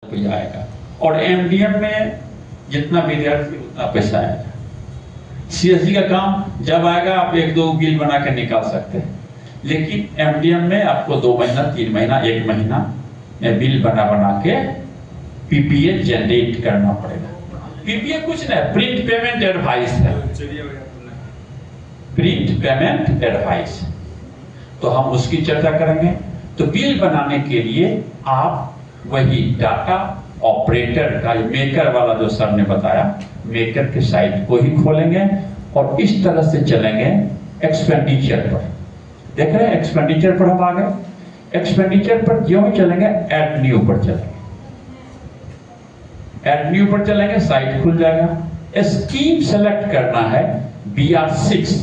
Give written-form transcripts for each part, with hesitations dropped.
कोई आएगा और एमडीएम में जितना विद्यार्थी उतना पैसा आएगा। सीएससी का काम जब आएगा आप एक दो बिल बना के निकाल सकते हैं, लेकिन एमडीएम में आपको 2 महीना 3 महीना 1 महीना में बिल बना के पीपीए जनरेट करना पड़ेगा। पीपीए कुछ नहीं, प्रिंट पेमेंट एडवाइस है, प्रिंट पेमेंट एडवाइस। तो हम उसकी चर्चा करेंगे। तो बिल बनाने के लिए आप वही डाटा ऑपरेटर का मेकर वाला जो सर ने बताया, मेकर के साइट को ही खोलेंगे और इस तरह से चलेंगे एक्सपेंडिचर पर। देख रहे हैं एक्सपेंडिचर पर हम आ गए। एक्सपेंडिचर पर जो ही चलेंगे ऐड न्यू पर चलेंगे, ऐड न्यू पर चलेंगे, साइट खुल जाएगा। स्कीम सेलेक्ट करना है BR6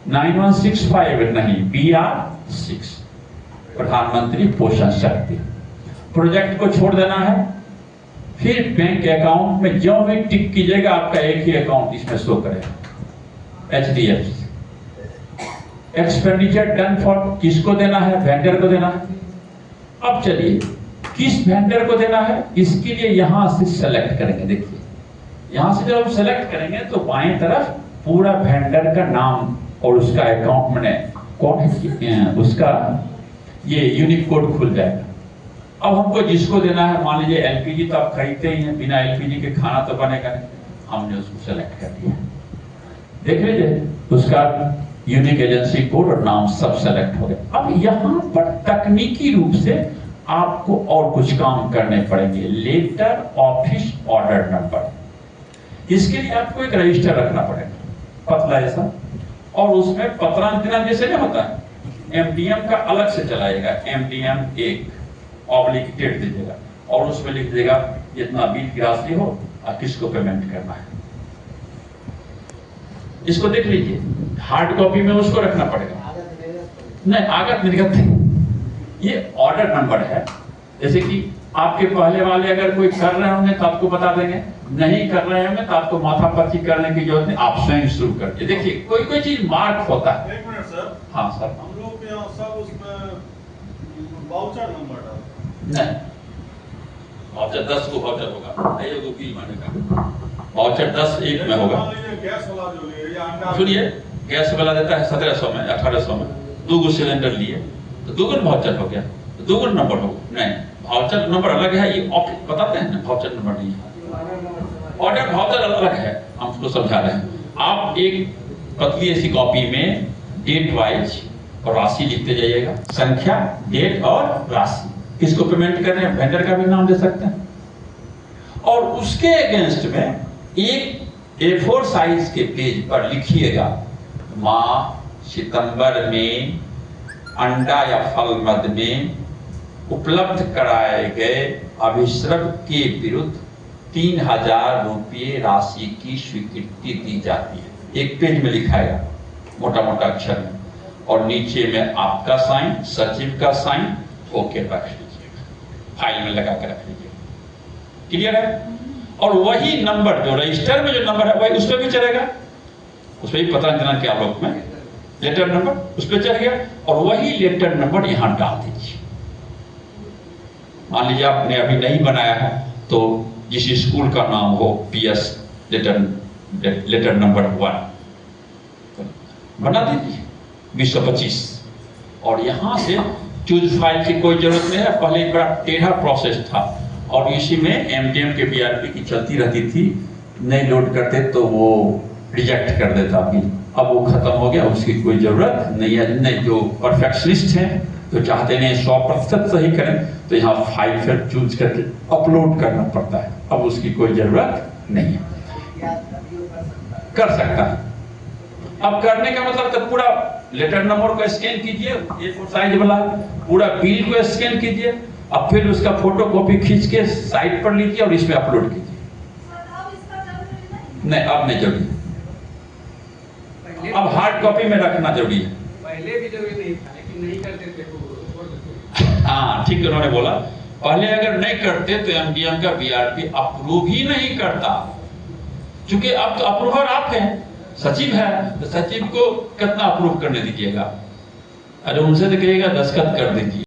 9165 नहीं, BR6 प्रधानमंत्री पोषण शक्ति। प्रोजेक्ट को छोड़ देना है। फिर बैंक अकाउंट में जो भी टिक कीजिएगा आपका एक ही अकाउंट इसमें शो करेगा, HDFC। एक्सपेंडिचर डन फॉर किसको देना है? वेंडर को देना है। अब चलिए किस वेंडर को देना है इसके लिए यहां से सेलेक्ट करेंगे। देखिए यहां से जब हम सेलेक्ट करेंगे तो बाएं तरफ पूरा वेंडर का नाम और उसका अकाउंट में कौन है उसका ये यूनिक कोड खुल जाएगा। अब हमको जिसको देना है, मान लीजिए एलपीजी तो आप खरीदते ही हैं, बिना एलपीजी के खाना तो बनेगा नहीं, हमने उसको सेलेक्ट कर दिया। देख लीजिए उसका यूनिक एजेंसी कोड और नाम सब सेलेक्ट हो गया। अब यहां पर तकनीकी रूप से आपको और कुछ काम करने पड़ेंगे। लेटर ऑफिस ऑर्डर नंबर, इसके लिए आपको एक रजिस्टर रखना पड़ेगा पतला ऐसा, और उसमें पत्रांकन जैसे नहीं होता है, एमडीएम का अलग से चलाएगा। एमडीएम 1 ऑब्लिक डेट दीजिएगा और उसमें लिख देगा जितना बिल की राशि हो और किसको पेमेंट करना है। इसको देख लीजिए, हार्ड कॉपी में उसको रखना पड़ेगा। नहीं, आगत निर्गत नहीं, ये ऑर्डर नंबर है। जैसे कि आपके पहले वाले अगर कोई कर रहे होंगे तो आपको बता देंगे, नहीं कर रहे होंगे तो आपको माथापच्ची करने की जरूरत नहीं, आप स्वयं शुरू करके देखिए। कोई चीज मार्क होता है। एक मिनट सर। हाँ सर। हम लोग के यहाँ सब उसमें वाउचर नंबर डाल नहीं, वाउचर 10 को वाउचर होगा, नहीं वो बिल मानेगा। वाउचर 10 एक में होगा। गैस वाला जो है या अंडा, सुनिए, गैस वाला देता है 1700 में 1800 में, 2 सिलेंडर लिए तो 2 वाउचर हो गया, 2 नंबर हो। नहीं, वाउचर नंबर अलग है, ये बताते हैं ना, वाउचर नंबर नहीं है, ऑर्डर वाउचर अलग है। हम उसको समझा रहे हैं। आप एक पतली ऐसी कॉपी में डेट वाइज और राशि लिखते जाइएगा, संख्या, डेट और राशि, किसको पेमेंट कर रहे हैं, वेंडर का भी नाम दे सकते हैं। और उसके अगेंस्ट में एक A4 साइज के पेज पर लिखिएगा, माह सितंबर में अंडा या फल मद में उपलब्ध कराए गए अभिश्रव के विरुद्ध 3000 रुपये राशि की स्वीकृति दी जाती है। एक पेज में लिखाएगा मोटा मोटा अक्षर में, और नीचे में आपका साइन, सचिव का साइन, ओके रख लीजिएगा, फाइल में लगा के रख लीजिएगा। क्लियर है? और वही नंबर जो रजिस्टर में जो नंबर है वही उस पर भी चलेगा, उस पर भी पत्रांकन के आलोक में लेटर नंबर उस पर चल गया, और वही लेटर नंबर यहां डाल दीजिए। मान लीजिए आपने अभी नहीं बनाया है तो जिस स्कूल का नाम हो PS लेटर नंबर 1 बना दीजिए 225, और यहां से चूज फाइल की कोई जरूरत नहीं है। पहले एक बड़ा टेढ़ा प्रोसेस था और इसी में एमडीएम के BRP की चलती रहती थी, नहीं लोड करते तो वो रिजेक्ट कर देता बिल। अब वो खत्म हो गया, उसकी कोई जरूरत नहीं है। नहीं, जो परफेक्शनिस्ट हैं तो चाहते नहीं 100% सही करें, तो यहाँ फाइल फिर चूज करके अपलोड करना पड़ता है। अब उसकी कोई जरूरत नहीं है, कर सकता है। अब करने का मतलब तो पूरा लेटर नंबर को स्कैन कीजिए, A4 साइज वाला पूरा बिल को स्कैन कीजिए, अब फिर उसका फोटो कॉपी खींच के साइट पर लीजिए और इसमें अपलोड कीजिए। नहीं, अब नहीं जरूरी, अब हार्ड कॉपी में रखना जरूरी है। पहले भी जरूरी नहीं था, लेकिन नहीं करते थे। हाँ ठीक, उन्होंने बोला पहले अगर नहीं करते तो एमडीएम का BRP अप्रूव ही नहीं करता, क्योंकि अब तो अप्रूवर आप हैं, सचिव है, तो सचिव को कितना अप्रूव करने दीजिएगा। अरे उनसे तो कहिएगा दस्तखत कर दीजिए।